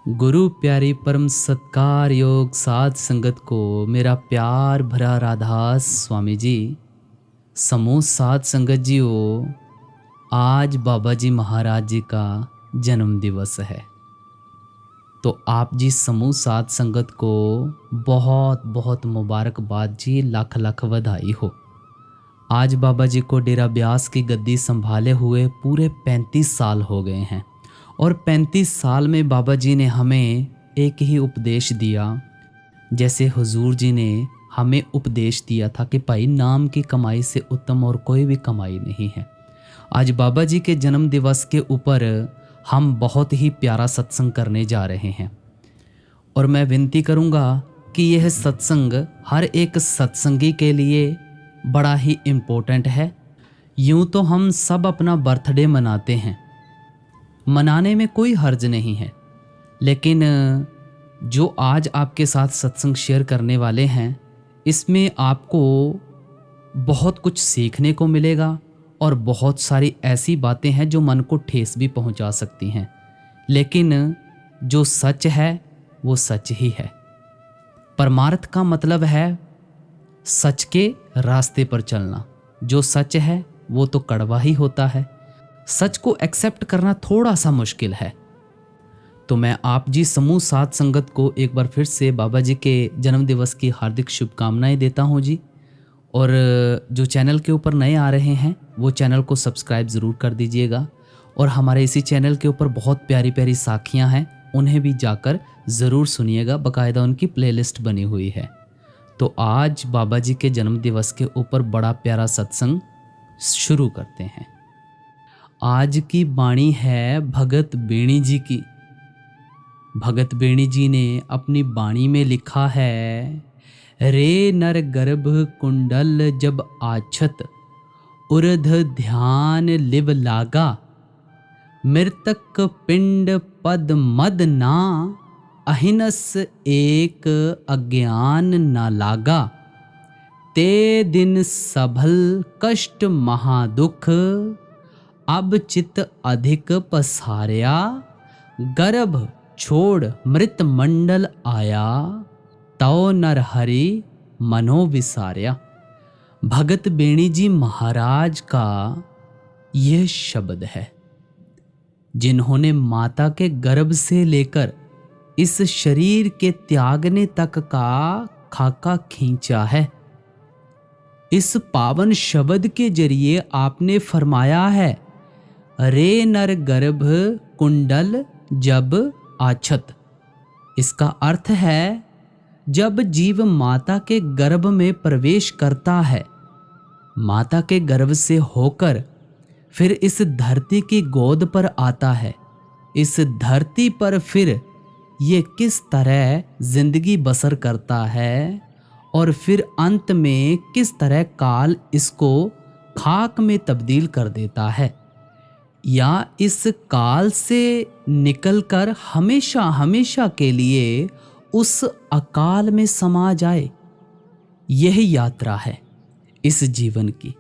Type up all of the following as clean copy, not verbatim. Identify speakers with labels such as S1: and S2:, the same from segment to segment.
S1: गुरु प्यारी परम सत्कार योग साध संगत को मेरा प्यार भरा राधास स्वामी जी। समूह साध संगत जी हो, आज बाबा जी महाराज जी का जन्म दिवस है। तो आप जी समूह साध संगत को बहुत बहुत मुबारकबाद जी, लाख लाख बधाई हो। आज बाबा जी को डेरा ब्यास की गद्दी संभाले हुए पूरे 35 साल हो गए हैं और 35 साल में बाबा जी ने हमें एक ही उपदेश दिया, जैसे हुजूर जी ने हमें उपदेश दिया था कि भाई नाम की कमाई से उत्तम और कोई भी कमाई नहीं है। आज बाबा जी के जन्म दिवस के ऊपर हम बहुत ही प्यारा सत्संग करने जा रहे हैं और मैं विनती करूंगा कि यह सत्संग हर एक सत्संगी के लिए बड़ा ही इम्पोर्टेंट है। यूं तो हम सब अपना बर्थडे मनाते हैं, मनाने में कोई हर्ज नहीं है, लेकिन जो आज आपके साथ सत्संग शेयर करने वाले हैं, इसमें आपको बहुत कुछ सीखने को मिलेगा और बहुत सारी ऐसी बातें हैं जो मन को ठेस भी पहुंचा सकती हैं, लेकिन जो सच है वो सच ही है। परमार्थ का मतलब है सच के रास्ते पर चलना। जो सच है वो तो कड़वा ही होता है, सच को एक्सेप्ट करना थोड़ा सा मुश्किल है। तो मैं आप जी समूह साध संगत को एक बार फिर से बाबा जी के जन्म दिवस की हार्दिक शुभकामनाएं देता हूं जी। और जो चैनल के ऊपर नए आ रहे हैं वो चैनल को सब्सक्राइब ज़रूर कर दीजिएगा और हमारे इसी चैनल के ऊपर बहुत प्यारी प्यारी साखियां हैं, उन्हें भी जाकर ज़रूर सुनिएगा, बाकायदा उनकी प्लेलिस्ट बनी हुई है। तो आज बाबा जी के जन्म दिवस के ऊपर बड़ा प्यारा सत्संग शुरू करते हैं। आज की वाणी है भगत बेणी जी की। भगत बेणी जी ने अपनी वाणी में लिखा है, रे नर गर्भ कुंडल जब आछत, उर्ध ध्यान लिव लागा, मृतक पिंड पद मद ना, अहिनस एक अज्ञान ना लागा, ते दिन सबल कष्ट महादुख, अब चित अधिक पसारया, गर्भ छोड़ मृत मंडल आया, तौ नर हरि मनो विसार्या। भगत बेणी जी महाराज का यह शब्द है, जिन्होंने माता के गर्भ से लेकर इस शरीर के त्यागने तक का खाका खींचा है। इस पावन शब्द के जरिए आपने फरमाया है, रे नर गर्भ कुंडल जब आछत। इसका अर्थ है जब जीव माता के गर्भ में प्रवेश करता है, माता के गर्भ से होकर फिर इस धरती की गोद पर आता है, इस धरती पर फिर ये किस तरह जिंदगी बसर करता है और फिर अंत में किस तरह काल इसको खाक में तब्दील कर देता है, या इस काल से निकलकर हमेशा हमेशा के लिए उस अकाल में समा जाए। यह यात्रा है इस जीवन की।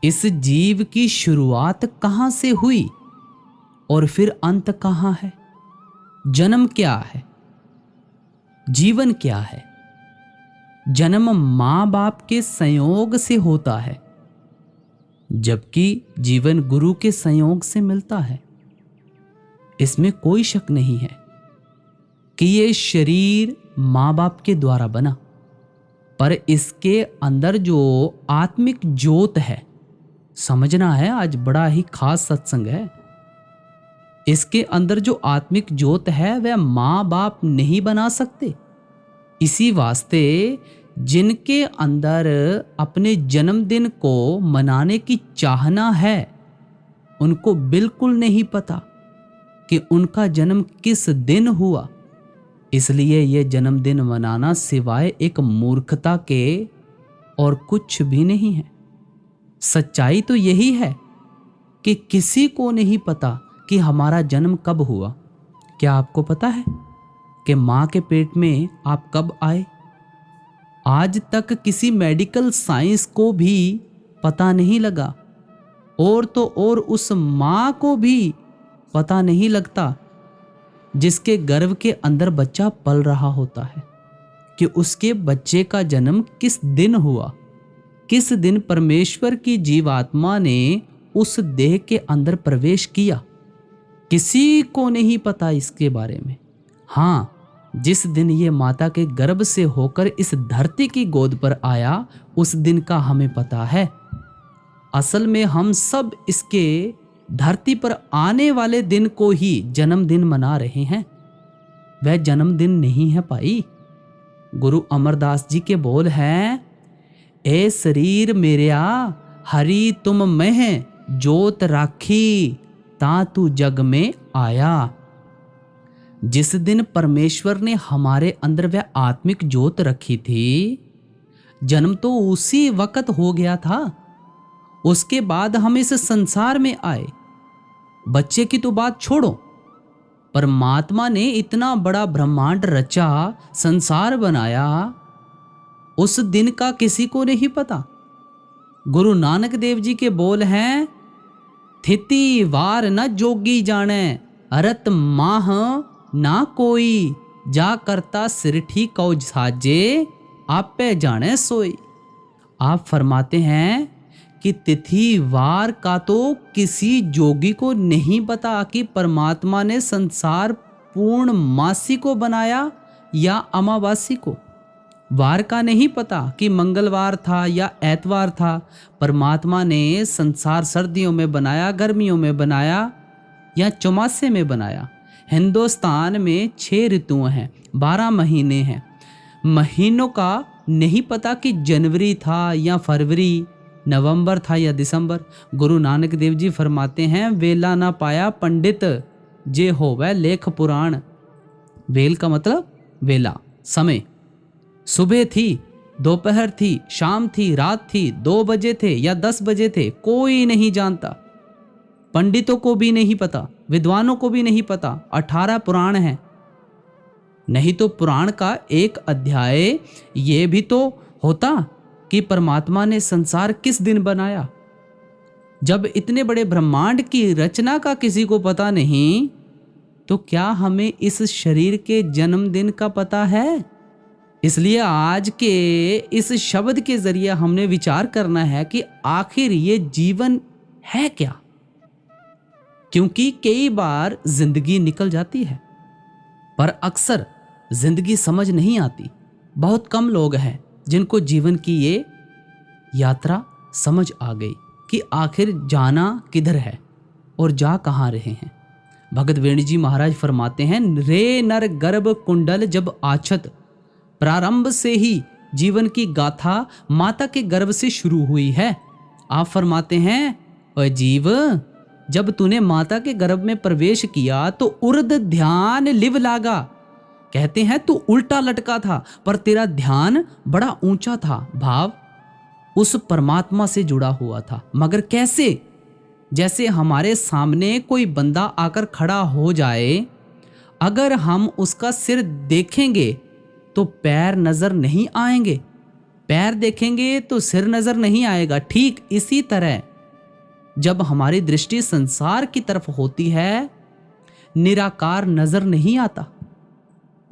S1: इस जीव की शुरुआत कहाँ से हुई और फिर अंत कहाँ है? जन्म क्या है? जीवन क्या है? जन्म माँ बाप के संयोग से होता है, जबकि जीवन गुरु के संयोग से मिलता है। इसमें कोई शक नहीं है कि ये शरीर माँ बाप के द्वारा बना, पर इसके अंदर जो आत्मिक ज्योत है, समझना है, आज बड़ा ही खास सत्संग है। इसके अंदर जो आत्मिक ज्योत है वह माँ बाप नहीं बना सकते। इसी वास्ते जिनके अंदर अपने जन्मदिन को मनाने की चाहना है, उनको बिल्कुल नहीं पता कि उनका जन्म किस दिन हुआ। इसलिए ये जन्मदिन मनाना सिवाय एक मूर्खता के और कुछ भी नहीं है। सच्चाई तो यही है कि किसी को नहीं पता कि हमारा जन्म कब हुआ। क्या आपको पता है कि माँ के पेट में आप कब आए? आज तक किसी मेडिकल साइंस को भी पता नहीं लगा, और तो और उस माँ को भी पता नहीं लगता जिसके गर्भ के अंदर बच्चा पल रहा होता है कि उसके बच्चे का जन्म किस दिन हुआ, किस दिन परमेश्वर की जीवात्मा ने उस देह के अंदर प्रवेश किया, किसी को नहीं पता इसके बारे में। हाँ, जिस दिन ये माता के गर्भ से होकर इस धरती की गोद पर आया, उस दिन का हमें पता है। असल में हम सब इसके धरती पर आने वाले दिन को ही जन्मदिन मना रहे हैं। वह जन्मदिन नहीं है भाई। गुरु अमरदास जी के बोल हैं, ए शरीर मेरा हरि तुम में जोत राखी, ता तू जग में आया। जिस दिन परमेश्वर ने हमारे अंदर वह आत्मिक जोत रखी थी, जन्म तो उसी वक्त हो गया था। उसके बाद हम इस संसार में आए। बच्चे की तो बात छोड़ो, परमात्मा ने इतना बड़ा ब्रह्मांड रचा, संसार बनाया, उस दिन का किसी को नहीं पता। गुरु नानक देव जी के बोल हैं, थिति वार न जोगी जाने, अरत माह ना कोई, जा करता सिरठी कौ साजे, आपे जाने सोई। आप फरमाते हैं कि तिथि वार का तो किसी जोगी को नहीं पता कि परमात्मा ने संसार पूर्ण मासी को बनाया या अमावासी को। वार का नहीं पता कि मंगलवार था या एतवार था। परमात्मा ने संसार सर्दियों में बनाया, गर्मियों में बनाया या चौमासे में बनाया। हिंदुस्तान में 6 ऋतुएं हैं, 12 महीने हैं। महीनों का नहीं पता कि जनवरी था या फरवरी, नवंबर था या दिसंबर। गुरु नानक देव जी फरमाते हैं, वेला ना पाया पंडित, जे होवे लेख पुराण। वेल का मतलब वेला, समय। सुबह थी, दोपहर थी, शाम थी, रात थी, 2 बजे थे या 10 बजे थे, कोई नहीं जानता। पंडितों को भी नहीं पता, विद्वानों को भी नहीं पता। 18 पुराण हैं। नहीं तो पुराण का एक अध्याय ये भी तो होता कि परमात्मा ने संसार किस दिन बनाया। जब इतने बड़े ब्रह्मांड की रचना का किसी को पता नहीं, तो क्या हमें इस शरीर के जन्मदिन का पता है? इसलिए आज के इस शब्द के जरिए हमने विचार करना है कि आखिर ये जीवन है क्या। क्योंकि कई बार जिंदगी निकल जाती है, पर अक्सर जिंदगी समझ नहीं आती। बहुत कम लोग हैं जिनको जीवन की ये यात्रा समझ आ गई कि आखिर जाना किधर है और जा कहाँ रहे हैं। भगत वेणी जी महाराज फरमाते हैं, रे नर गर्भ कुंडल जब आछत, प्रारंभ से ही जीवन की गाथा माता के गर्भ से शुरू हुई है। आप फरमाते हैं, ओए जीव, जब तूने माता के गर्भ में प्रवेश किया तो उर्द ध्यान लिव लागा। कहते हैं तू उल्टा लटका था, पर तेरा ध्यान बड़ा ऊंचा था। भाव उस परमात्मा से जुड़ा हुआ था। मगर कैसे? जैसे हमारे सामने कोई बंदा आकर खड़ा हो जाए, अगर हम उसका सिर देखेंगे तो पैर नजर नहीं आएंगे, पैर देखेंगे तो सिर नजर नहीं आएगा। ठीक इसी तरह जब हमारी दृष्टि संसार की तरफ होती है, निराकार नजर नहीं आता।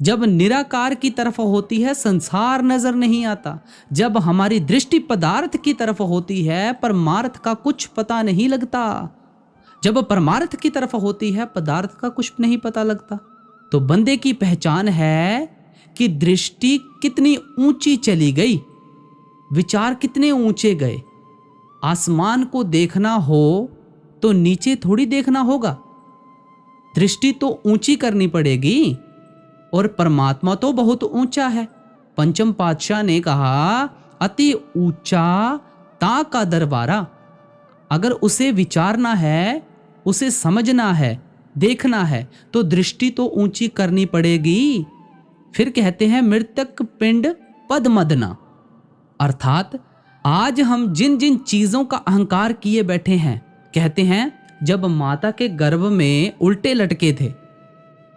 S1: जब निराकार की तरफ होती है, संसार नजर नहीं आता। जब हमारी दृष्टि पदार्थ की तरफ होती है, परमार्थ का कुछ पता नहीं लगता। जब परमार्थ की तरफ होती है, पदार्थ का कुछ नहीं पता लगता। तो बंदे की पहचान है कि दृष्टि कितनी ऊंची चली गई, विचार कितने ऊंचे गए। आसमान को देखना हो तो नीचे थोड़ी देखना होगा, दृष्टि तो ऊंची करनी पड़ेगी। और परमात्मा तो बहुत ऊंचा है। पंचम पातशाह ने कहा, अति ऊंचा ता का दरबारा। अगर उसे विचारना है, उसे समझना है, देखना है, तो दृष्टि तो ऊंची करनी पड़ेगी। फिर कहते हैं, मृतक पिंड पद मदना, अर्थात आज हम जिन जिन चीजों का अहंकार किए बैठे हैं, कहते हैं जब माता के गर्भ में उल्टे लटके थे,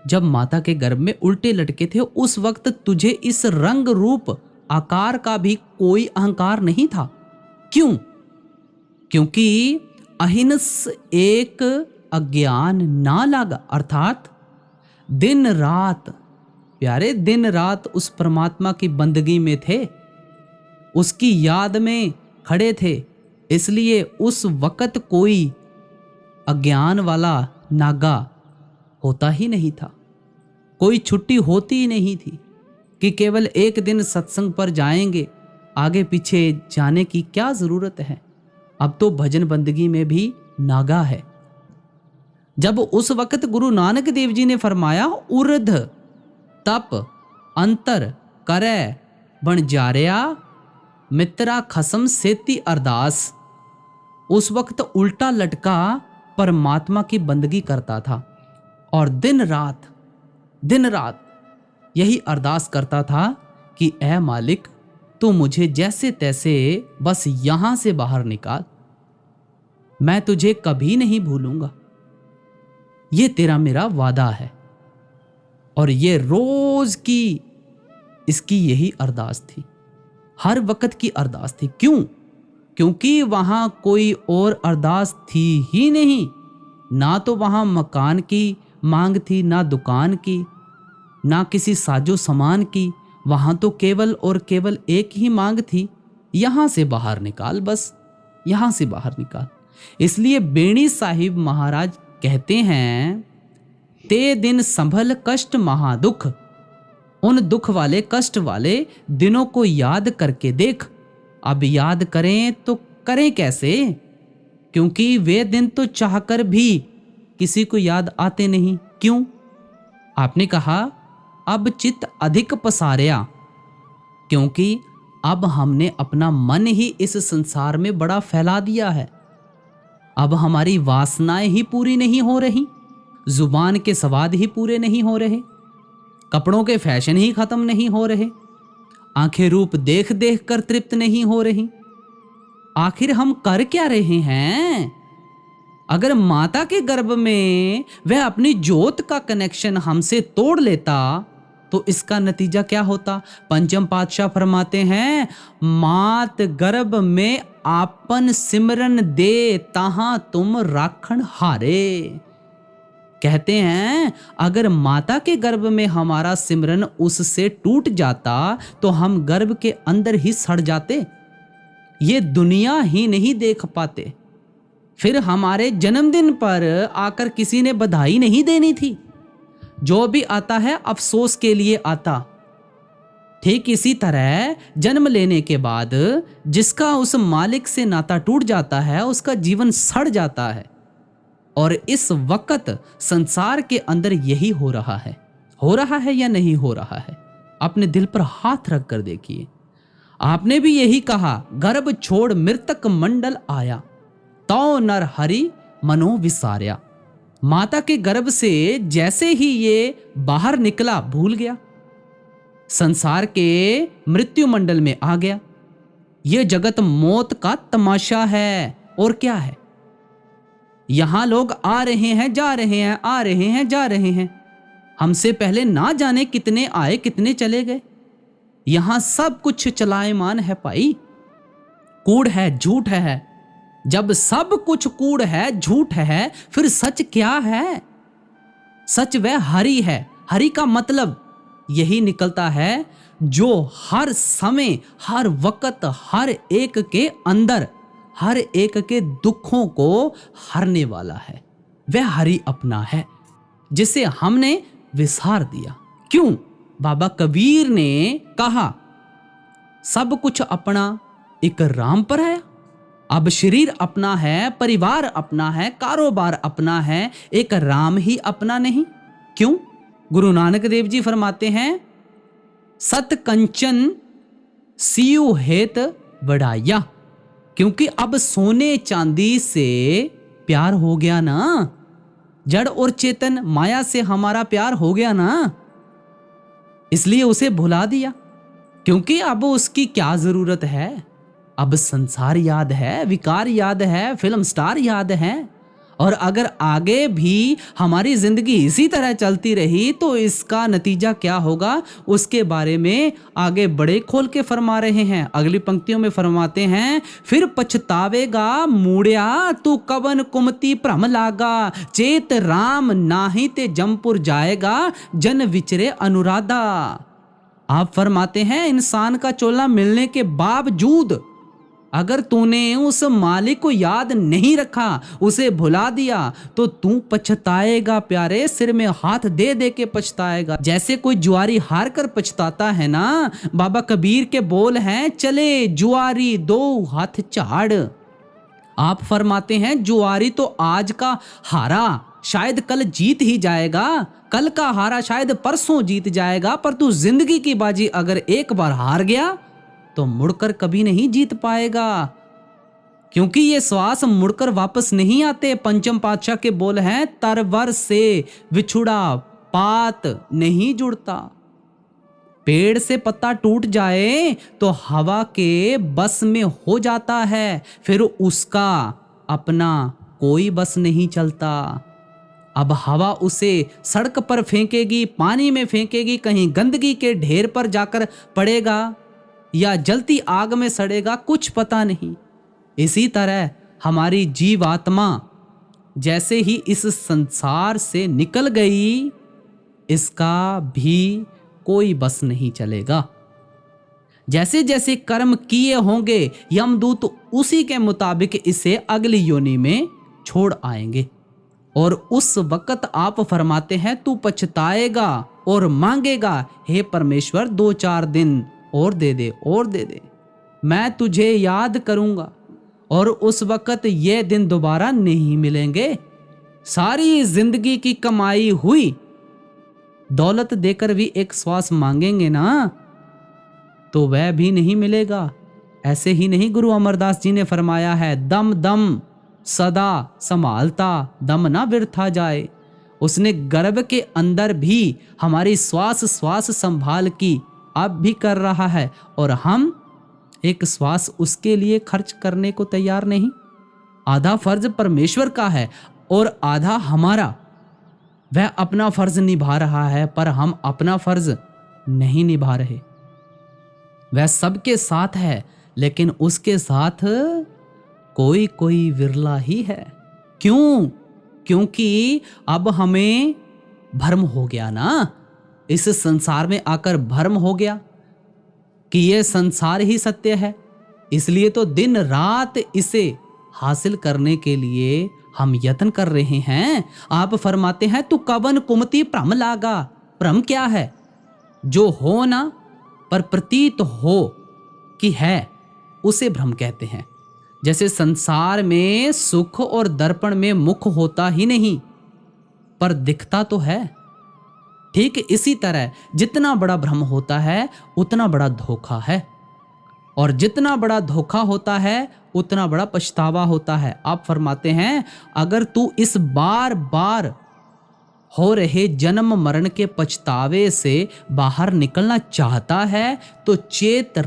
S1: जब माता के गर्भ में उल्टे लटके थे, उस वक्त तुझे इस रंग रूप आकार का भी कोई अहंकार नहीं था। क्यों? क्योंकि अहिंस एक अज्ञान ना लागा, अर्थात दिन रात, प्यारे दिन रात उस परमात्मा की बंदगी में थे, उसकी याद में खड़े थे। इसलिए उस वक़्त कोई अज्ञान वाला नागा होता ही नहीं था, कोई छुट्टी होती ही नहीं थी कि केवल एक दिन सत्संग पर जाएंगे, आगे पीछे जाने की क्या ज़रूरत है। अब तो भजन बंदगी में भी नागा है। जब उस वक़्त गुरु नानक देव जी ने फरमाया उर्ध तप अंतर करे बन जारिया मित्रा खसम सेती अरदास, उस वक्त उल्टा लटका परमात्मा की बंदगी करता था और दिन रात यही अरदास करता था कि ऐ मालिक तू मुझे जैसे तैसे बस यहां से बाहर निकाल, मैं तुझे कभी नहीं भूलूंगा, ये तेरा मेरा वादा है। और ये रोज की इसकी यही अरदास थी, हर वक्त की अरदास थी। क्यों? क्योंकि वहां कोई और अरदास थी ही नहीं, ना तो वहां मकान की मांग थी, ना दुकान की, ना किसी साजो सामान की। वहां तो केवल और केवल एक ही मांग थी, यहां से बाहर निकाल, बस यहां से बाहर निकाल। इसलिए बेणी साहिब महाराज कहते हैं, ते दिन संभल कष्ट महादुख, उन दुख वाले कष्ट वाले दिनों को याद करके देख। अब याद करें तो करें कैसे, क्योंकि वे दिन तो चाहकर भी किसी को याद आते नहीं। क्यों? आपने कहा अब चित्त अधिक पसारिया, क्योंकि अब हमने अपना मन ही इस संसार में बड़ा फैला दिया है। अब हमारी वासनाएं ही पूरी नहीं हो रही, जुबान के स्वाद ही पूरे नहीं हो रहे, कपड़ों के फैशन ही खत्म नहीं हो रहे, आंखें रूप देख देख कर तृप्त नहीं हो रही। आखिर हम कर क्या रहे हैं? अगर माता के गर्भ में वह अपनी ज्योत का कनेक्शन हमसे तोड़ लेता तो इसका नतीजा क्या होता? पंचम पातशाह फरमाते हैं, मात गर्भ में आपन सिमरन दे तहां तुम राखण हारे। कहते हैं अगर माता के गर्भ में हमारा सिमरन उससे टूट जाता तो हम गर्भ के अंदर ही सड़ जाते, ये दुनिया ही नहीं देख पाते। फिर हमारे जन्मदिन पर आकर किसी ने बधाई नहीं देनी थी, जो भी आता है अफसोस के लिए आता। ठीक इसी तरह जन्म लेने के बाद जिसका उस मालिक से नाता टूट जाता है उसका जीवन सड़ जाता है। और इस वक्त संसार के अंदर यही हो रहा है या नहीं हो रहा है? अपने दिल पर हाथ रख कर देखिए। आपने भी यही कहा, गर्भ छोड़ मृतक मंडल आया, तो नर हरि मनो विसार्या। माता के गर्भ से जैसे ही ये बाहर निकला भूल गया, संसार के मृत्यु मंडल में आ गया। ये जगत मौत का तमाशा है और क्या है। यहां लोग आ रहे हैं जा रहे हैं, आ रहे हैं जा रहे हैं, हमसे पहले ना जाने कितने आए कितने चले गए। यहां सब कुछ चलायमान है भाई, कूड़ है झूठ है। जब सब कुछ कूड़ है झूठ है फिर सच क्या है? सच वह हरि है। हरि का मतलब यही निकलता है जो हर समय हर वक्त हर एक के अंदर हर एक के दुखों को हरने वाला है। वह हरि अपना है जिसे हमने विसार दिया। क्यों? बाबा कबीर ने कहा सब कुछ अपना एक राम पर है। अब शरीर अपना है, परिवार अपना है, कारोबार अपना है, एक राम ही अपना नहीं। क्यों? गुरु नानक देव जी फरमाते हैं, सत कंचन सियु हेत बढ़ाया। क्योंकि अब सोने चांदी से प्यार हो गया ना, जड़ और चेतन माया से हमारा प्यार हो गया ना, इसलिए उसे भुला दिया। क्योंकि अब उसकी क्या जरूरत है? अब संसार याद है, विकार याद है, फिल्म स्टार याद है। और अगर आगे भी हमारी जिंदगी इसी तरह चलती रही तो इसका नतीजा क्या होगा, उसके बारे में आगे बड़े खोल के फरमा रहे हैं। अगली पंक्तियों में फरमाते हैं, फिर पछतावेगा मूढ़या तू कवन कुमति भ्रम लागा, चेत राम नाही ते जमपुर जाएगा, जन विचरे अनुराधा। आप फरमाते हैं, इंसान का चोला मिलने के बावजूद अगर तूने उस मालिक को याद नहीं रखा, उसे भुला दिया, तो तू पछताएगा प्यारे, सिर में हाथ दे दे के पछताएगा। जैसे कोई जुआरी हार कर पछताता है ना। बाबा कबीर के बोल हैं, चले जुआरी दो हाथ झाड़। आप फरमाते हैं, जुआरी तो आज का हारा शायद कल जीत ही जाएगा, कल का हारा शायद परसों जीत जाएगा, पर तू जिंदगी की बाजी अगर एक बार हार गया तो मुड़कर कभी नहीं जीत पाएगा, क्योंकि ये श्वास मुड़कर वापस नहीं आते। पंचम पातशाह के बोल हैं, तरवर से विछुड़ा पात नहीं जुड़ता। पेड़ से पत्ता टूट जाए तो हवा के बस में हो जाता है, फिर उसका अपना कोई बस नहीं चलता। अब हवा उसे सड़क पर फेंकेगी, पानी में फेंकेगी, कहीं गंदगी के ढेर पर जाकर पड़ेगा या जलती आग में सड़ेगा, कुछ पता नहीं। इसी तरह हमारी जीवात्मा जैसे ही इस संसार से निकल गई, इसका भी कोई बस नहीं चलेगा। जैसे जैसे कर्म किए होंगे, यमदूत उसी के मुताबिक इसे अगली योनि में छोड़ आएंगे। और उस वक्त आप फरमाते हैं, तू पछताएगा और मांगेगा, हे परमेश्वर 2-4 दिन और दे दे, और दे दे, मैं तुझे याद करूंगा। और उस वक्त ये दिन दोबारा नहीं मिलेंगे। सारी जिंदगी की कमाई हुई दौलत देकर भी एक श्वास मांगेंगे ना, तो वह भी नहीं मिलेगा। ऐसे ही नहीं, गुरु अमरदास जी ने फरमाया है, दम दम सदा संभालता, दम ना व्यर्था जाए। उसने गर्भ के अंदर भी हमारी श्वास संभाल की अब भी कर रहा है, और हम एक श्वास उसके लिए खर्च करने को तैयार नहीं। आधा फर्ज परमेश्वर का है और आधा हमारा। वह अपना फर्ज निभा रहा है, पर हम अपना फर्ज नहीं निभा रहे। वह सबके साथ है, लेकिन उसके साथ कोई कोई विरला ही है। क्यों? क्योंकि अब हमें भ्रम हो गया ना, इस संसार में आकर भ्रम हो गया कि यह संसार ही सत्य है। इसलिए तो दिन रात इसे हासिल करने के लिए हम यत्न कर रहे हैं। आप फरमाते हैं, तू कवन कुमति भ्रम लागा। भ्रम क्या है? जो हो ना पर प्रतीत हो कि है, उसे भ्रम कहते हैं। जैसे संसार में सुख और दर्पण में मुख होता ही नहीं, पर दिखता तो है। ठीक इसी तरह जितना बड़ा भ्रम होता है उतना बड़ा धोखा है, और जितना बड़ा धोखा होता है उतना बड़ा पछतावा होता है। आप फरमाते हैं, अगर तू इस बार बार हो रहे जन्म मरण के पछतावे से बाहर निकलना चाहता है तो चेत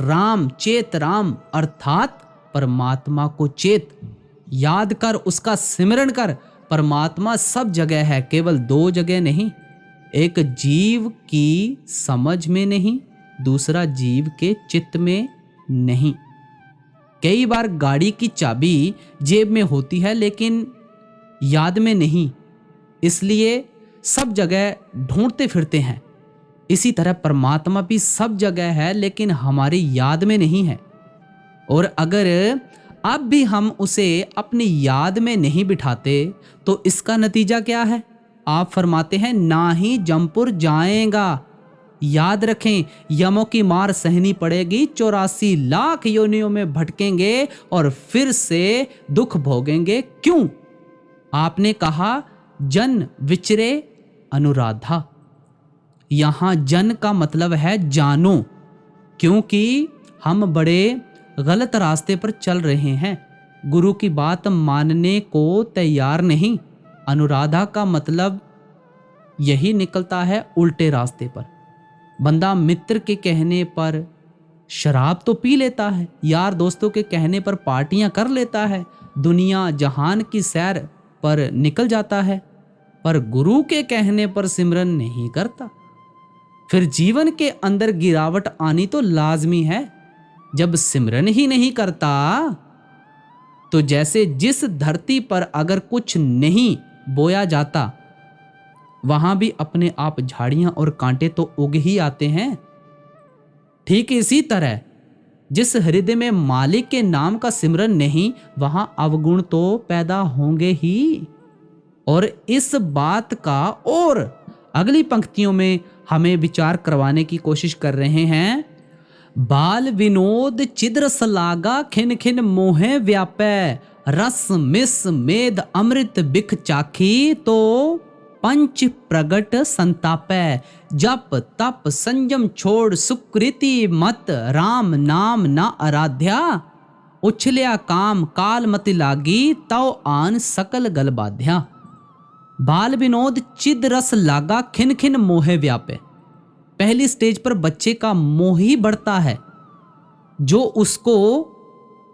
S1: राम अर्थात परमात्मा को चेत, याद कर, उसका सिमरण कर। परमात्मा सब जगह है, केवल 2 जगह नहीं। एक जीव की समझ में नहीं, दूसरा जीव के चित्त में नहीं। कई बार गाड़ी की चाबी जेब में होती है लेकिन याद में नहीं, इसलिए सब जगह ढूंढते फिरते हैं। इसी तरह परमात्मा भी सब जगह है लेकिन हमारी याद में नहीं है। और अगर अब भी हम उसे अपनी याद में नहीं बिठाते तो इसका नतीजा क्या है? आप फरमाते हैं, ना ही जमपुर जाएगा। याद रखें, यमों की मार सहनी पड़ेगी, 84 लाख योनियों में भटकेंगे और फिर से दुख भोगेंगे। क्यों? आपने कहा जन विचरे अनुराधा। यहां जन का मतलब है जानो, क्योंकि हम बड़े गलत रास्ते पर चल रहे हैं, गुरु की बात मानने को तैयार नहीं। अनुराधा का मतलब यही निकलता है उल्टे रास्ते पर। बंदा मित्र के कहने पर शराब तो पी लेता है, यार दोस्तों के कहने पर पार्टियां कर लेता है, दुनिया जहान की सैर पर निकल जाता है, पर गुरु के कहने पर सिमरन नहीं करता। फिर जीवन के अंदर गिरावट आनी तो लाजमी है। जब सिमरन ही नहीं करता तो जैसे जिस धरती पर अगर कुछ नहीं बोया जाता वहां भी अपने आप झाड़ियां और कांटे तो उग ही आते हैं। ठीक इसी तरह जिस हृदय में मालिक के नाम का सिमरन नहीं, वहां अवगुण तो पैदा होंगे ही। और इस बात का और अगली पंक्तियों में हमें विचार करवाने की कोशिश कर रहे हैं। बाल विनोद चिद्रस लागा खिन खिन मोहे व्यापै, रस मिस मेद अमृत बिख चाखी, तो पंच प्रगट संतापै, जप तप संयम छोड़ सुकृति मत, राम नाम न आराध्या, उछल्या काम काल मत लागी, तव आन सकल गल बाध्या। बाल विनोद चिद रस लागा खिन खिन मोहे व्यापे। पहली स्टेज पर बच्चे का मोह ही बढ़ता है। जो उसको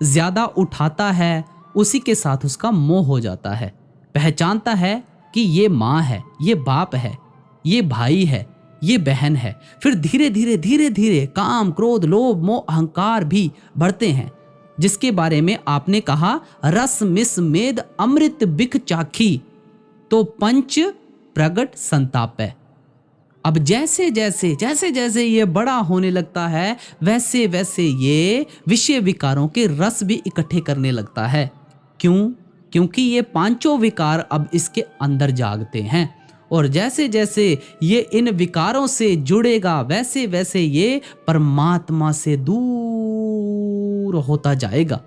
S1: ज्यादा उठाता है उसी के साथ उसका मोह हो जाता है। पहचानता है कि ये माँ है, ये बाप है, ये भाई है, ये बहन है। फिर धीरे धीरे काम क्रोध लोभ मोह अहंकार भी बढ़ते हैं, जिसके बारे में आपने कहा रस मिस मेद अमृत बिख चाखी, तो पंच प्रगट संताप है। अब जैसे जैसे ये बड़ा होने लगता है वैसे वैसे ये विषय विकारों के रस भी इकट्ठे करने लगता है। क्यों? क्योंकि ये पांचों विकार अब इसके अंदर जागते हैं, और जैसे जैसे ये इन विकारों से जुड़ेगा वैसे वैसे ये परमात्मा से दूर होता जाएगा।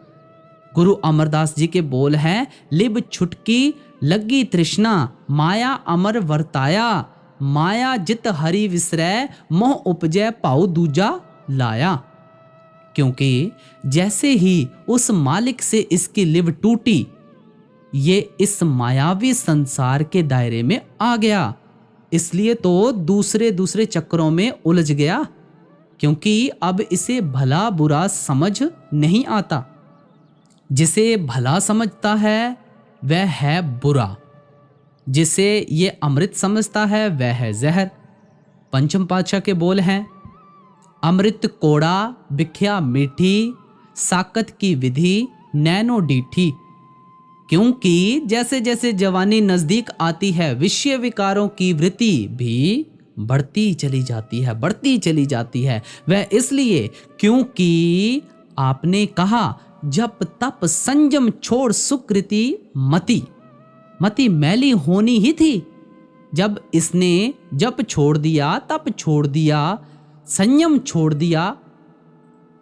S1: गुरु अमरदास जी के बोल हैं, लिब छुटकी लगी तृष्णा, माया अमर वर्ताया, माया जित हरि विसरै, मोह उपजै पाऊ दूजा लाया। क्योंकि जैसे ही उस मालिक से इसकी लिव टूटी, ये इस मायावी संसार के दायरे में आ गया। इसलिए तो दूसरे चक्करों में उलझ गया, क्योंकि अब इसे भला बुरा समझ नहीं आता। जिसे भला समझता है वह है बुरा, जिसे ये अमृत समझता है वह है जहर। पंचम पातशाह के बोल हैं, अमृत कोड़ा बिख्या मीठी, साकत की विधि नैनो डीठी। क्योंकि जैसे जैसे जवानी नजदीक आती है विषय विकारों की वृत्ति भी बढ़ती चली जाती है। वह इसलिए क्योंकि आपने कहा जप तप संयम छोड़ सुकृति मति मैली होनी ही थी। जब इसने जप छोड़ दिया, तप छोड़ दिया, संयम छोड़ दिया।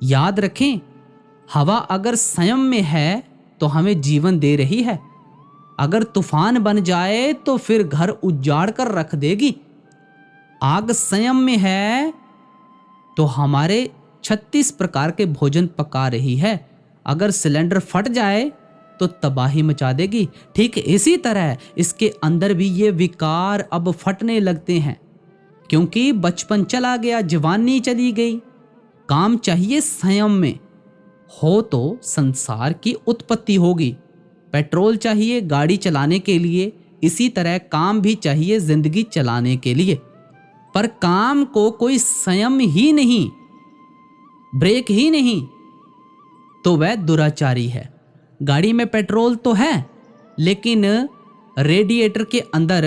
S1: याद रखें, हवा अगर संयम में है तो हमें जीवन दे रही है। अगर तूफान बन जाए तो फिर घर उजाड़ कर रख देगी। आग संयम में है तो हमारे 36 प्रकार के भोजन पका रही है। अगर सिलेंडर फट जाए तो तबाही मचा देगी। ठीक इसी तरह इसके अंदर भी ये विकार अब फटने लगते हैं, क्योंकि बचपन चला गया, जवानी चली गई। काम चाहिए संयम में हो तो संसार की उत्पत्ति होगी। पेट्रोल चाहिए गाड़ी चलाने के लिए, इसी तरह काम भी चाहिए जिंदगी चलाने के लिए। पर काम को कोई संयम ही नहीं, ब्रेक ही नहीं, तो वह दुराचारी है। गाड़ी में पेट्रोल तो है लेकिन रेडिएटर के अंदर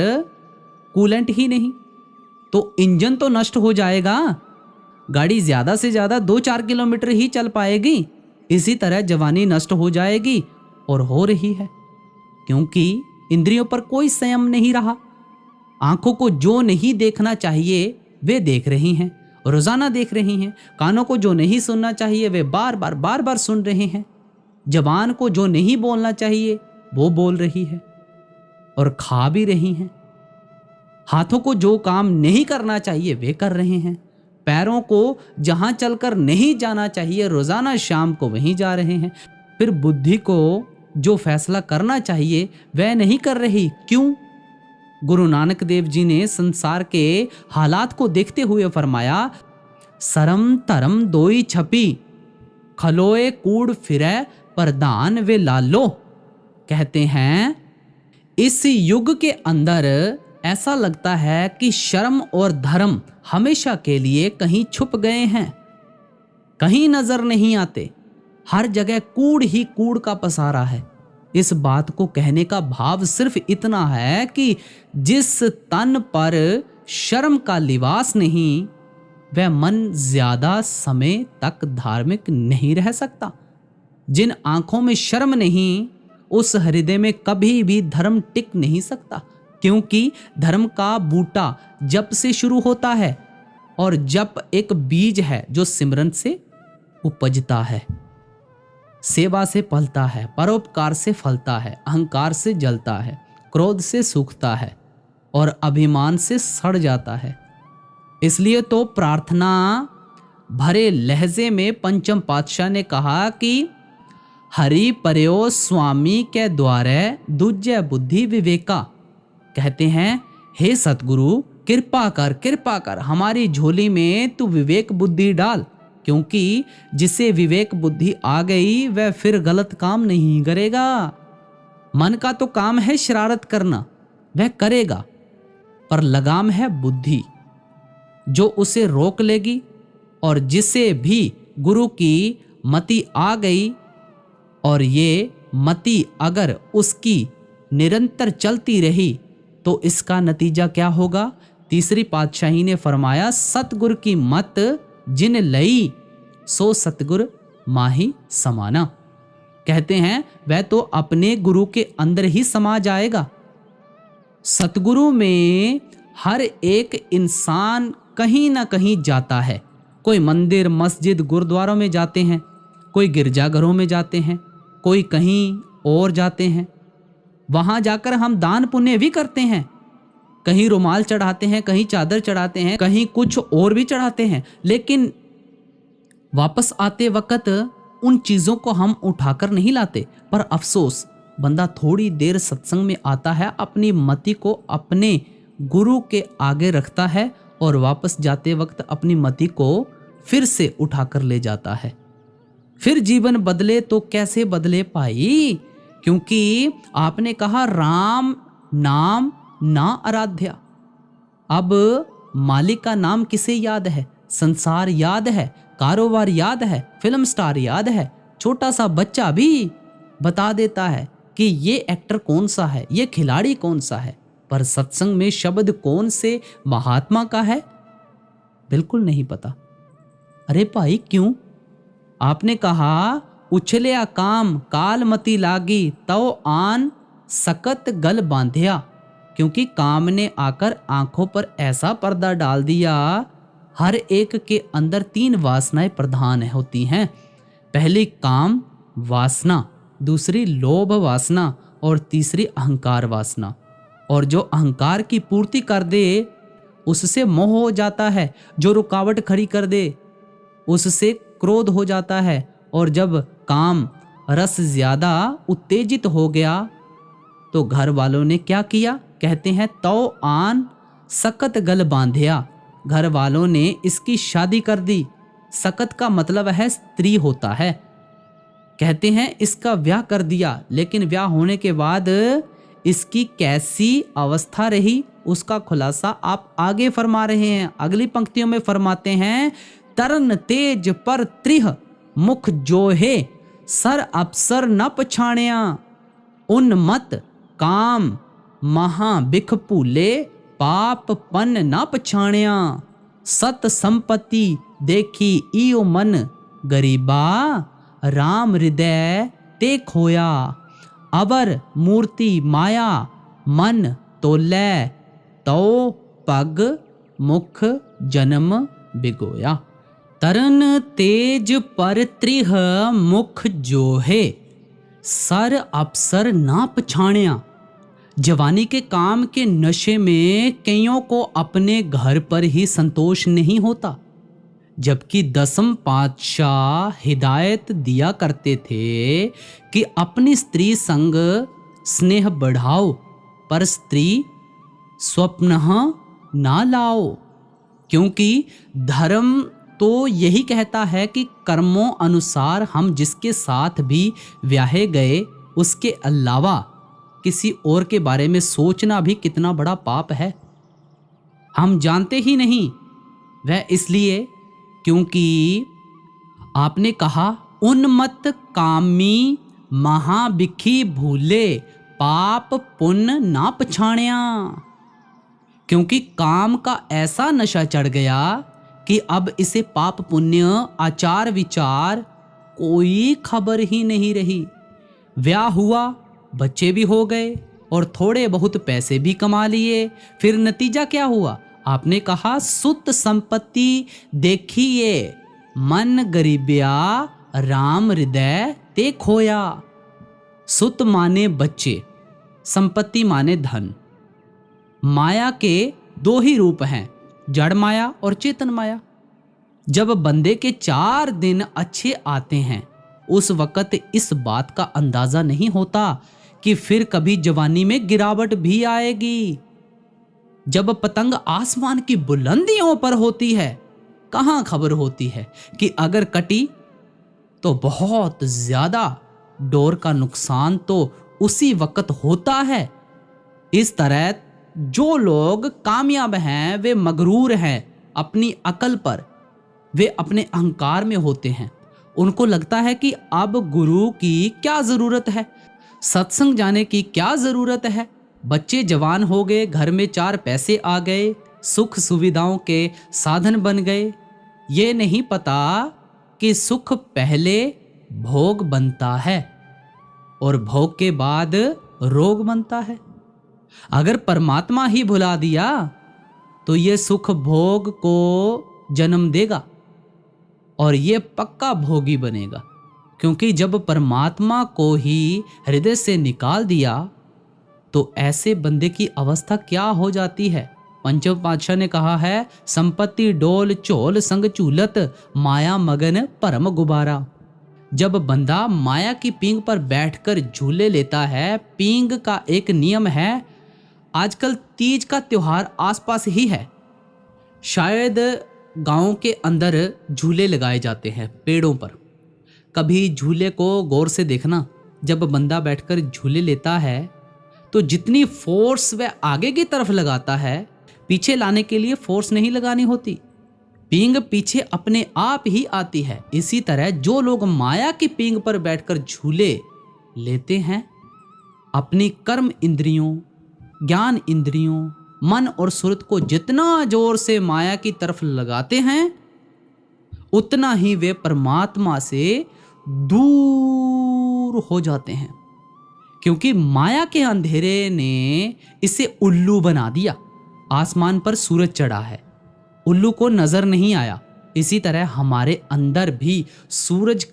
S1: कूलेंट ही नहीं, तो इंजन तो नष्ट हो जाएगा। गाड़ी ज्यादा से ज्यादा 2-4 किलोमीटर ही चल पाएगी। इसी तरह जवानी नष्ट हो जाएगी, और हो रही है, क्योंकि इंद्रियों पर कोई संयम नहीं रहा। आंखों को जो नहीं देखना चाहिए वे देख रही हैं, रोजाना देख रही हैं। कानों को जो नहीं सुनना चाहिए वे बार बार सुन रहे हैं। जबान को जो नहीं बोलना चाहिए वो बोल रही है और खा भी रही हैं। हाथों को जो काम नहीं करना चाहिए वे कर रहे हैं। पैरों को जहां चलकर नहीं जाना चाहिए रोजाना शाम को वहीं जा रहे हैं। फिर बुद्धि को जो फैसला करना चाहिए वह नहीं कर रही। क्यों? गुरु नानक देव जी ने संसार के हालात को देखते हुए फरमाया, सरम तरम दोई छपी, खलोए कूड़ फिरै प्रधान वे लालो। कहते हैं इस युग के अंदर ऐसा लगता है कि शर्म और धर्म हमेशा के लिए कहीं छुप गए हैं, कहीं नजर नहीं आते। हर जगह कूड़ ही कूड़ का पसारा है। इस बात को कहने का भाव सिर्फ इतना है कि जिस तन पर शर्म का लिबास नहीं, वह मन ज्यादा समय तक धार्मिक नहीं रह सकता। जिन आंखों में शर्म नहीं, उस हृदय में कभी भी धर्म टिक नहीं सकता, क्योंकि धर्म का बूटा जप से शुरू होता है और जप एक बीज है जो सिमरन से उपजता है, सेवा से पलता है, परोपकार से फलता है, अहंकार से जलता है, क्रोध से सूखता है और अभिमान से सड़ जाता है। इसलिए तो प्रार्थना भरे लहजे में पंचम पातशाह ने कहा कि हरि पर्यो स्वामी के द्वारे दूजे बुद्धि विवेका। कहते हैं, हे सतगुरु कृपा कर हमारी झोली में तू विवेक बुद्धि डाल, क्योंकि जिसे विवेक बुद्धि आ गई वह फिर गलत काम नहीं करेगा। मन का तो काम है शरारत करना, वह करेगा, पर लगाम है बुद्धि जो उसे रोक लेगी। और जिसे भी गुरु की मति आ गई और ये मति अगर उसकी निरंतर चलती रही तो इसका नतीजा क्या होगा? तीसरी पातशाही ने फरमाया, सतगुर की मत जिन लई सो सतगुर माही समाना। कहते हैं वह तो अपने गुरु के अंदर ही समा जाएगा। सतगुरु में हर एक इंसान कहीं ना कहीं जाता है। कोई मंदिर मस्जिद गुरुद्वारों में जाते हैं, कोई गिरजाघरों में जाते हैं, कोई कहीं और जाते हैं। वहां जाकर हम दान पुण्य भी करते हैं, कहीं रुमाल चढ़ाते हैं, कहीं चादर चढ़ाते हैं, कहीं कुछ और भी चढ़ाते हैं, लेकिन वापस आते वक्त उन चीज़ों को हम उठाकर नहीं लाते। पर अफसोस, बंदा थोड़ी देर सत्संग में आता है, अपनी मति को अपने गुरु के आगे रखता है और वापस जाते वक्त अपनी मति को फिर से उठाकर ले जाता है। फिर जीवन बदले तो कैसे बदले भाई? क्योंकि आपने कहा राम नाम ना आराध्या। अब मालिक का नाम किसे याद है? संसार याद है, कारोबार याद है, फिल्म स्टार याद है, छोटा सा बच्चा भी बता देता है कि ये एक्टर कौन सा है, ये खिलाड़ी कौन सा है। पर सत्संग में शब्द कौन से महात्मा का है बिल्कुल नहीं पता। अरे भाई क्यों? आपने कहा उछलिया काम काल मती लागी तव आन सकत गल बांधिया, क्योंकि काम ने आकर आंखों पर ऐसा पर्दा डाल दिया। हर एक के अंदर 3 वासनाएं प्रधान होती हैं। पहली काम वासना, दूसरी लोभ वासना और तीसरी अहंकार वासना। और जो अहंकार की पूर्ति कर दे उससे मोह हो जाता है, जो रुकावट खड़ी कर दे उससे क्रोध हो जाता है। और जब काम रस ज्यादा उत्तेजित हो गया तो घर वालों ने क्या किया? कहते हैं तो आन सकत गल बांधिया, घर वालों ने इसकी शादी कर दी। सकत का मतलब है स्त्री होता है। कहते हैं इसका ब्याह कर दिया, लेकिन ब्याह होने के बाद इसकी कैसी अवस्था रही उसका खुलासा आप आगे फरमा रहे हैं। अगली पंक्तियों में फरमाते हैं, तरन तेज पर त्रिह मुख जोहे सर अफसर न पछाणिया, उन्मत काम महा बिख भूले पाप पन न पछाणिया, सत संपत्ति देखी इयो मन गरीबा, राम हृदय ते खोया, अबर मूर्ति माया मन तोले, तो पग मुख जन्म बिगोया। तरन तेज पर त्रिह मुख जोहे सर अफसर ना पछाणिया। जवानी के काम के नशे में कईयों को अपने घर पर ही संतोष नहीं होता, जबकि 10वें पातशाह हिदायत दिया करते थे कि अपनी स्त्री संग स्नेह बढ़ाओ पर स्त्री स्वप्न ना लाओ, क्योंकि धर्म तो यही कहता है कि कर्मों अनुसार हम जिसके साथ भी ब्याहे गए उसके अलावा किसी और के बारे में सोचना भी कितना बड़ा पाप है। हम जानते ही नहीं, वह इसलिए क्योंकि आपने कहा उन्मत्त कामी महाबिखी भूले पाप पुण्य ना पछाणिया। क्योंकि काम का ऐसा नशा चढ़ गया कि अब इसे पाप पुण्य आचार विचार कोई खबर ही नहीं रही। ब्याह हुआ, बच्चे भी हो गए और थोड़े बहुत पैसे भी कमा लिए, फिर नतीजा क्या हुआ? आपने कहा सुत संपत्ति देखिए मन गरीबिया राम हृदय ते खोया। सुत माने बच्चे, संपत्ति माने धन। माया के दो ही रूप हैं, जड़ माया और चेतन माया। जब बंदे के 4 दिन अच्छे आते हैं उस वक़्त इस बात का अंदाजा नहीं होता कि फिर कभी जवानी में गिरावट भी आएगी। जब पतंग आसमान की बुलंदियों पर होती है, कहाँ खबर होती है कि अगर कटी तो बहुत ज्यादा डोर का नुकसान तो उसी वक़्त होता है। इस तरह जो लोग कामयाब हैं वे मगरूर हैं अपनी अकल पर, वे अपने अहंकार में होते हैं। उनको लगता है कि अब गुरु की क्या जरूरत है, सत्संग जाने की क्या जरूरत है। बच्चे जवान हो गए, घर में 4 पैसे आ गए, सुख सुविधाओं के साधन बन गए। ये नहीं पता कि सुख पहले भोग बनता है और भोग के बाद रोग बनता है। अगर परमात्मा ही भुला दिया तो ये सुख भोग को जन्म देगा और ये पक्का भोगी बनेगा। क्योंकि जब परमात्मा को ही हृदय से निकाल दिया तो ऐसे बंदे की अवस्था क्या हो जाती है। पंचम पातशाह ने कहा है संपत्ति डोल चोल संग चूलत माया मगन परम गुबारा। जब बंदा माया की पींग पर बैठकर झूले लेता है, पींग का एक नियम है, आजकल तीज का त्योहार आसपास ही है, शायद गांव के अंदर झूले लगाए जाते हैं पेड़ों पर। कभी झूले को गौर से देखना, जब बंदा बैठकर झूले लेता है तो जितनी फोर्स वह आगे की तरफ लगाता है, पीछे लाने के लिए फोर्स नहीं लगानी होती, पींग पीछे अपने आप ही आती है। इसी तरह जो लोग माया की पींग पर बैठकर झूले लेते हैं, अपनी कर्म इंद्रियों, ज्ञान इंद्रियों, मन और सुरत को जितना जोर से माया की तरफ लगाते हैं, उतना ही वे परमात्मा से दूर हो जाते हैं। क्योंकि माया के अंधेरे ने इसे उल्लू बना दिया। आसमान पर सूरज चढ़ा है, उल्लू को नजर नहीं आया। इसी तरह हमारे अंदर भी सूरज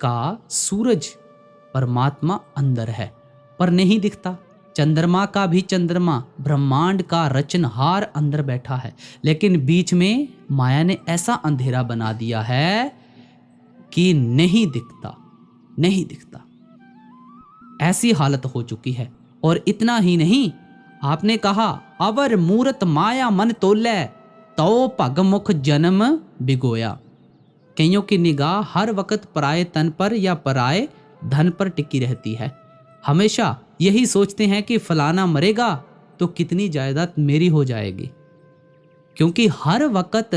S1: परमात्मा अंदर है पर नहीं दिखता। चंद्रमा का भी चंद्रमा, ब्रह्मांड का रचनहार अंदर बैठा है, लेकिन बीच में माया ने ऐसा अंधेरा बना दिया है कि नहीं दिखता। ऐसी हालत हो चुकी है। और इतना ही नहीं, आपने कहा अवर मूरत माया मन तोले तो भगमुख जन्म बिगोया। कईयों की निगाह हर वक्त पराये तन पर या पराये धन पर टिकी रहती है। हमेशा यही सोचते हैं कि फलाना मरेगा तो कितनी जायदाद मेरी हो जाएगी। क्योंकि हर वक्त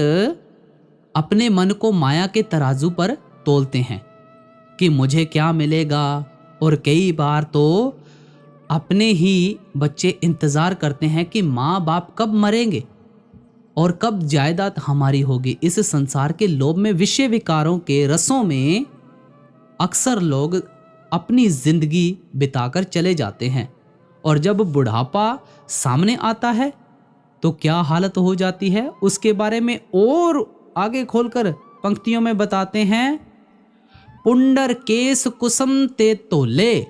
S1: अपने मन को माया के तराजू पर तोलते हैं कि मुझे क्या मिलेगा। और कई बार तो अपने ही बच्चे इंतजार करते हैं कि माँ बाप कब मरेंगे और कब जायदाद हमारी होगी। इस संसार के लोभ में, विषय विकारों के रसों में अक्सर लोग अपनी जिंदगी बिताकर चले जाते हैं। और जब बुढ़ापा सामने आता है तो क्या हालत हो जाती है, उसके बारे में और आगे खोलकर पंक्तियों में बताते हैं। पुंडर केस कुसुम ते तोले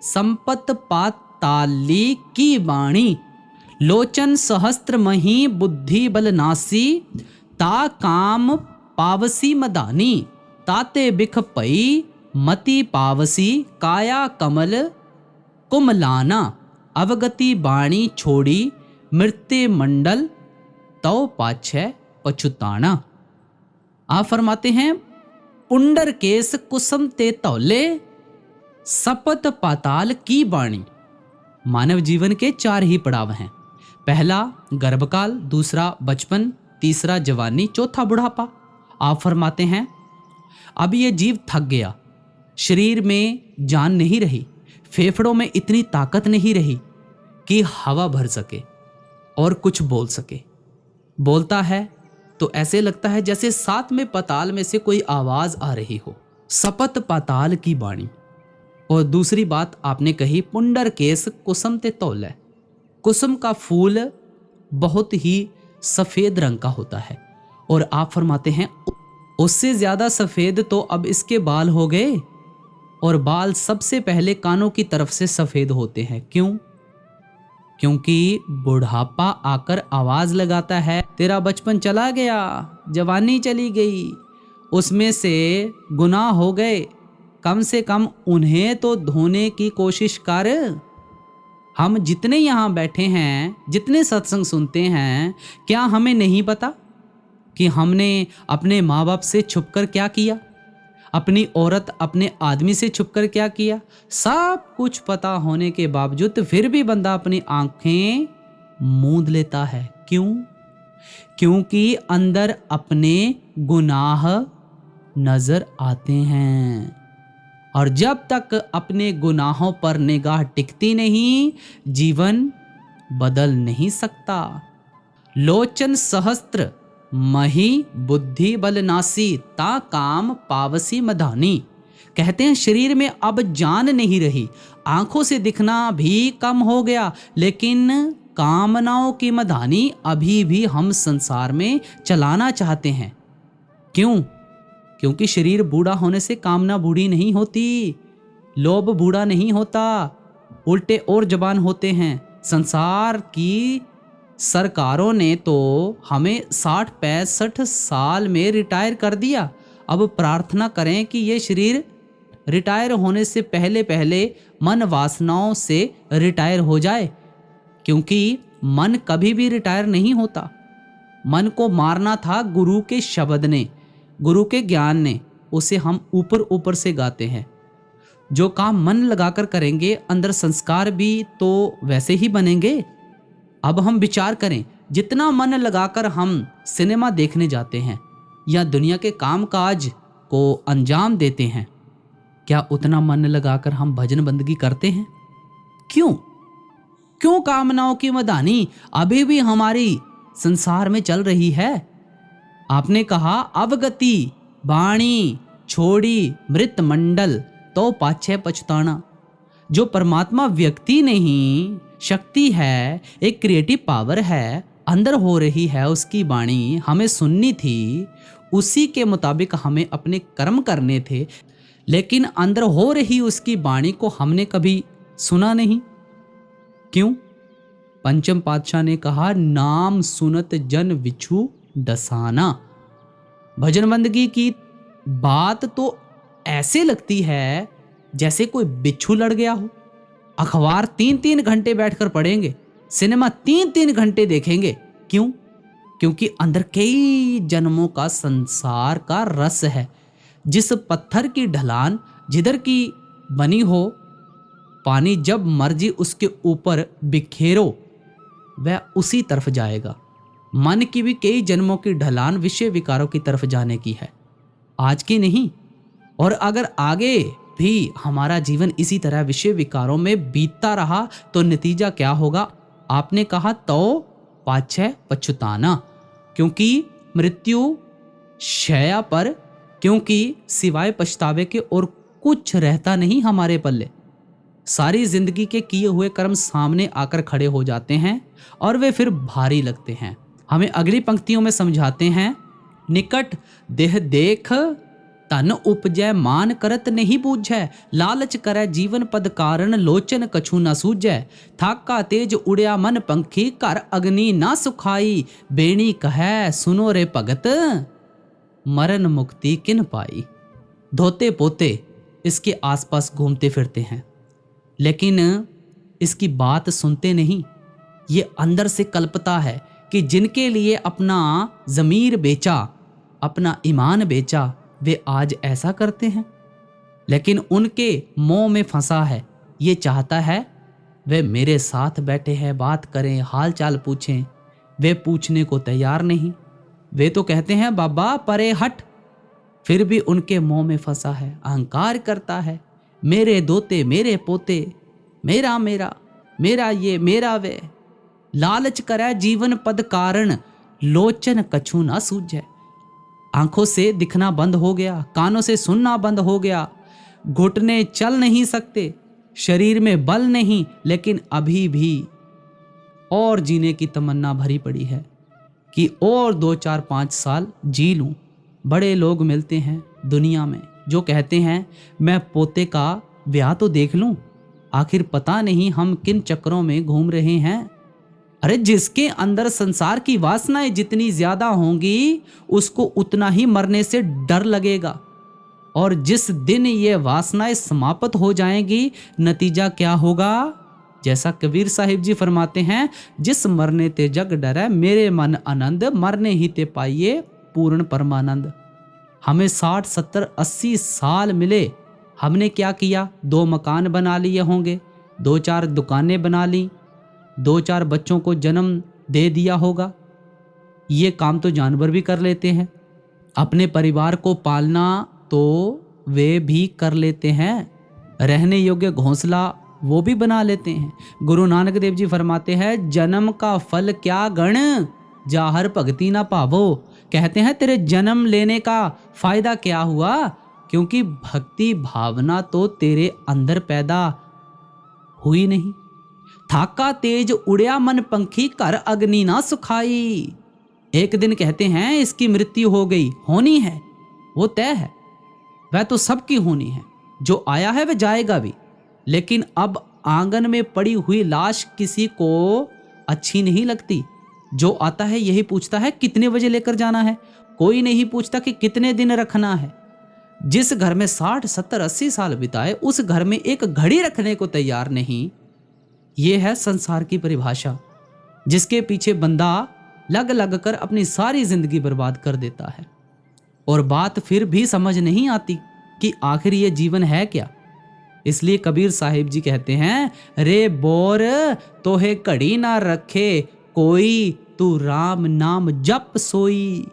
S1: संपत पाताली की बाणी लोचन सहस्त्र मही बुद्धि बल नासी ता काम पावसी मदानी ताते बिख पई मति पावसी काया कमल कुमलाना अवगति बाणी छोड़ी मृत्य मंडल तव पाछे पछुताना। आप फरमाते हैं पुंडर केस कुसुम ते तौले सपत पाताल की बाणी। मानव जीवन के 4 ही पड़ाव हैं। पहला गर्भकाल, दूसरा बचपन, तीसरा जवानी, चौथा बुढ़ापा। आप फरमाते हैं अब ये जीव थक गया, शरीर में जान नहीं रही, फेफड़ों में इतनी ताकत नहीं रही कि हवा भर सके और कुछ बोल सके। बोलता है तो ऐसे लगता है जैसे 7वें पाताल में से कोई आवाज आ रही हो, सपत पाताल की बाणी। और दूसरी बात आपने कही पुंडर केस कुसुम ते तौल। कुसुम का फूल बहुत ही सफेद रंग का होता है और आप फरमाते हैं उससे ज्यादा सफेद तो अब इसके बाल हो गए, और बाल सबसे पहले कानों की तरफ से सफेद होते हैं। क्यों? क्योंकि बुढ़ापा आकर आवाज लगाता है तेरा बचपन चला गया, जवानी चली गई, उसमें से गुनाह हो गए, कम से कम उन्हें तो धोने की कोशिश कर। हम जितने यहाँ बैठे हैं, जितने सत्संग सुनते हैं, क्या हमें नहीं पता कि हमने अपने माँ बाप से छुपकर क्या किया, अपनी औरत अपने आदमी से छुपकर क्या किया? सब कुछ पता होने के बावजूद फिर भी बंदा अपनी आंखें मूंद लेता है। क्यों? क्योंकि अंदर अपने गुनाह नजर आते हैं, और जब तक अपने गुनाहों पर निगाह टिकती नहीं, जीवन बदल नहीं सकता। लोचन सहस्त्र मही बुद्धि बल नासी, ता काम पावसी मधानी। कहते हैं शरीर में अब जान नहीं रही, आंखों से दिखना भी कम हो गया, लेकिन कामनाओं की मधानी अभी भी हम संसार में चलाना चाहते हैं। क्यों? क्योंकि शरीर बूढ़ा होने से कामना बूढ़ी नहीं होती, लोभ बूढ़ा नहीं होता, उल्टे और जबान होते हैं। संसार की सरकारों ने तो हमें 60-65 साल में रिटायर कर दिया। अब प्रार्थना करें कि ये शरीर रिटायर होने से पहले पहले मन वासनाओं से रिटायर हो जाए, क्योंकि मन कभी भी रिटायर नहीं होता। मन को मारना था गुरु के शब्द ने, गुरु के ज्ञान ने, उसे हम ऊपर ऊपर से गाते हैं। जो काम मन लगाकर करेंगे, अंदर संस्कार भी तो वैसे ही बनेंगे। अब हम विचार करें, जितना मन लगाकर हम सिनेमा देखने जाते हैं या दुनिया के कामकाज को अंजाम देते हैं, क्या उतना मन लगाकर हम भजन बंदगी करते हैं? क्यों? क्यों कामनाओं की मदानी अभी भी हमारी संसार में चल रही है? आपने कहा अवगति बाणी छोड़ी मृत मंडल, तो पाछे पछताना। जो परमात्मा व्यक्ति नहीं, शक्ति है, एक क्रिएटिव पावर है, अंदर हो रही है उसकी वाणी, हमें सुननी थी, उसी के मुताबिक हमें अपने कर्म करने थे, लेकिन अंदर हो रही उसकी वाणी को हमने कभी सुना नहीं। क्यों? पंचम पातशाह ने कहा नाम सुनत जन विछु डसाना। भजन बंदगी की बात तो ऐसे लगती है जैसे कोई बिच्छू लड़ गया हो। अखबार 3-3 घंटे बैठकर पढ़ेंगे, सिनेमा 3-3 घंटे देखेंगे। क्यों? क्योंकि अंदर कई जन्मों का संसार का रस है। जिस पत्थर की ढलान जिधर की बनी हो, पानी जब मर्जी उसके ऊपर बिखेरो, वह उसी तरफ जाएगा। मन की भी कई जन्मों की ढलान विषय विकारों की तरफ जाने की है, आज की नहीं। और अगर आगे भी हमारा जीवन इसी तरह विषय विकारों में बीतता रहा तो नतीजा क्या होगा? आपने कहा तो पाछे पछताना, क्योंकि मृत्यु शया पर, क्योंकि सिवाय पछतावे के और कुछ रहता नहीं हमारे पल्ले। सारी जिंदगी के किए हुए कर्म सामने आकर खड़े हो जाते हैं और वे फिर भारी लगते हैं। हमें अगली पंक्तियों में समझाते हैं, निकट देह देख तन उपजै मान करत नहीं बूझै, लालच करै जीवन पद कारण लोचन कछु न सूझै, थाका तेज उड़िया मन पंखी कर अग्नि ना सुखाई, बेणी कहै सुनो रे भगत मरण मुक्ति किन पाई। धोते पोते इसके आसपास घूमते फिरते हैं, लेकिन इसकी बात सुनते नहीं। ये अंदर से कल्पता है कि जिनके लिए अपना ज़मीर बेचा, अपना ईमान बेचा, वे आज ऐसा करते हैं, लेकिन उनके मोह में फंसा है। ये चाहता है वे मेरे साथ बैठे हैं, बात करें, हाल चाल पूछें, वे पूछने को तैयार नहीं। वे तो कहते हैं बाबा परे हट, फिर भी उनके मुंह में फंसा है, अहंकार करता है, मेरे दोते, मेरे पोते, मेरा मेरा, मेरा ये, मेरा वे। लालच करे जीवन पद कारण, लोचन कछु ना सूझे। आंखों से दिखना बंद हो गया, कानों से सुनना बंद हो गया, घुटने चल नहीं सकते, शरीर में बल नहीं, लेकिन अभी भी और जीने की तमन्ना भरी पड़ी है कि और 2 4 5 साल जी लूं। बड़े लोग मिलते हैं दुनिया में जो कहते हैं मैं पोते का ब्याह तो देख लूं। आखिर पता नहीं हम किन चक्रों में घूम रहे हैं। अरे जिसके अंदर संसार की वासनाएं जितनी ज्यादा होंगी उसको उतना ही मरने से डर लगेगा, और जिस दिन ये वासनाएं समाप्त हो जाएंगी नतीजा क्या होगा? जैसा कबीर साहिब जी फरमाते हैं, जिस मरने ते जग डरै, मेरे मन आनंद, मरने ही ते पाइए पूर्ण परमानंद। हमें 60 70 80 साल मिले, हमने क्या किया? 2 मकान बना लिए होंगे, 2 4 दुकानें बना ली, 2 4 बच्चों को जन्म दे दिया होगा। ये काम तो जानवर भी कर लेते हैं। अपने परिवार को पालना तो वे भी कर लेते हैं, रहने योग्य घोंसला वो भी बना लेते हैं। गुरु नानक देव जी फरमाते हैं, जन्म का फल क्या गण, जाहर भगति ना पावो। कहते हैं तेरे जन्म लेने का फायदा क्या हुआ, क्योंकि भक्ति भावना तो तेरे अंदर पैदा हुई नहीं। थाका तेज उड़या मन पंखी, कर अग्नि ना सुखाई। एक दिन कहते हैं इसकी मृत्यु हो गई, होनी है, वो तय है, वह तो सबकी होनी है, जो आया है वह जाएगा भी। लेकिन अब आंगन में पड़ी हुई लाश किसी को अच्छी नहीं लगती। जो आता है यही पूछता है कितने बजे लेकर जाना है, कोई नहीं पूछता कि कितने दिन रखना है। जिस घर में 60 70 80 साल बिताए उस घर में एक घड़ी रखने को तैयार नहीं। ये है संसार की परिभाषा, जिसके पीछे बंदा लग लग कर अपनी सारी जिंदगी बर्बाद कर देता है। और बात फिर भी समझ नहीं आती कि आखिर ये जीवन है क्या। इसलिए कबीर साहिब जी कहते हैं, रे बोर तोहे घड़ी ना रखे कोई, तू राम नाम जप सोई।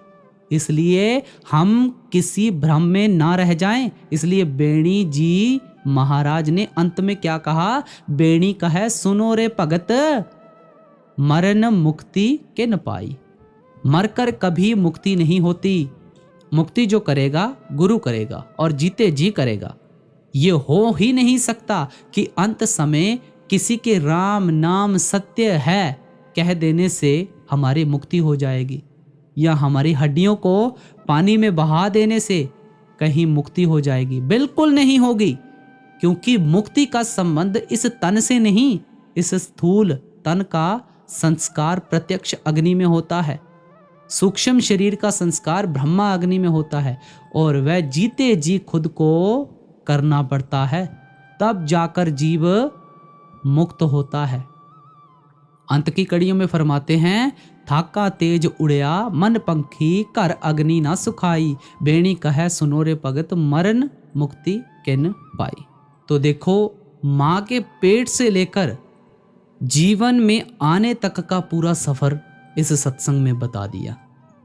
S1: इसलिए हम किसी भ्रम में ना रह जाएं। इसलिए बेणी जी महाराज ने अंत में क्या कहा? बेणी कहे सुनो रे भगत, मरण मुक्ति के न पाई। मरकर कभी मुक्ति नहीं होती। मुक्ति जो करेगा गुरु करेगा और जीते जी करेगा। ये हो ही नहीं सकता कि अंत समय किसी के राम नाम सत्य है कह देने से हमारी मुक्ति हो जाएगी, या हमारी हड्डियों को पानी में बहा देने से कहीं मुक्ति हो जाएगी। बिल्कुल नहीं होगी, क्योंकि मुक्ति का संबंध इस तन से नहीं, इस स्थूल तन का संस्कार प्रत्यक्ष अग्नि में होता है। सूक्ष्म शरीर का संस्कार ब्रह्मा अग्नि में होता है, और वह जीते जी खुद को करना पड़ता है, तब जाकर जीव मुक्त होता है। अंत की कड़ियों में फरमाते हैं, थाका तेज उड़या मन पंखी, कर अग्नि ना सुखाई। बेणी कहे सुनो रे भगत, मरण मुक्ति किन पाई। तो देखो, माँ के पेट से लेकर जीवन में आने तक का पूरा सफर इस सत्संग में बता दिया।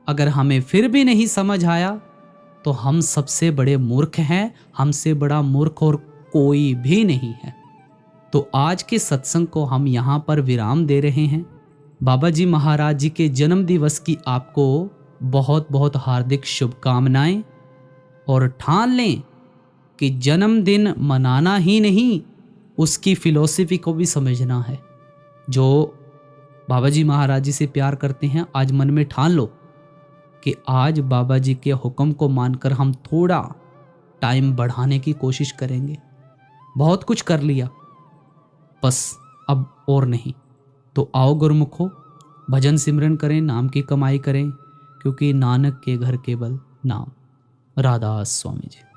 S1: अगर हमें फिर भी नहीं समझ आया तो हम सबसे बड़े मूर्ख हैं। हमसे बड़ा मूर्ख और कोई भी नहीं है। तो आज के सत्संग को हम यहाँ पर विराम दे रहे हैं। बाबा जी महाराज जी के जन्म दिवस की आपको बहुत बहुत हार्दिक शुभकामनाएं, और ठान लें कि जन्मदिन मनाना ही नहीं, उसकी फिलॉसफी को भी समझना है। जो बाबा जी महाराज जी से प्यार करते हैं, आज मन में ठान लो कि आज बाबा जी के हुक्म को मानकर हम थोड़ा टाइम बढ़ाने की कोशिश करेंगे। बहुत कुछ कर लिया, बस अब और नहीं। तो आओ गुरुमुखो, भजन सिमरन करें, नाम की कमाई करें, क्योंकि नानक के घर केवल नाम। राधा स्वामी जी।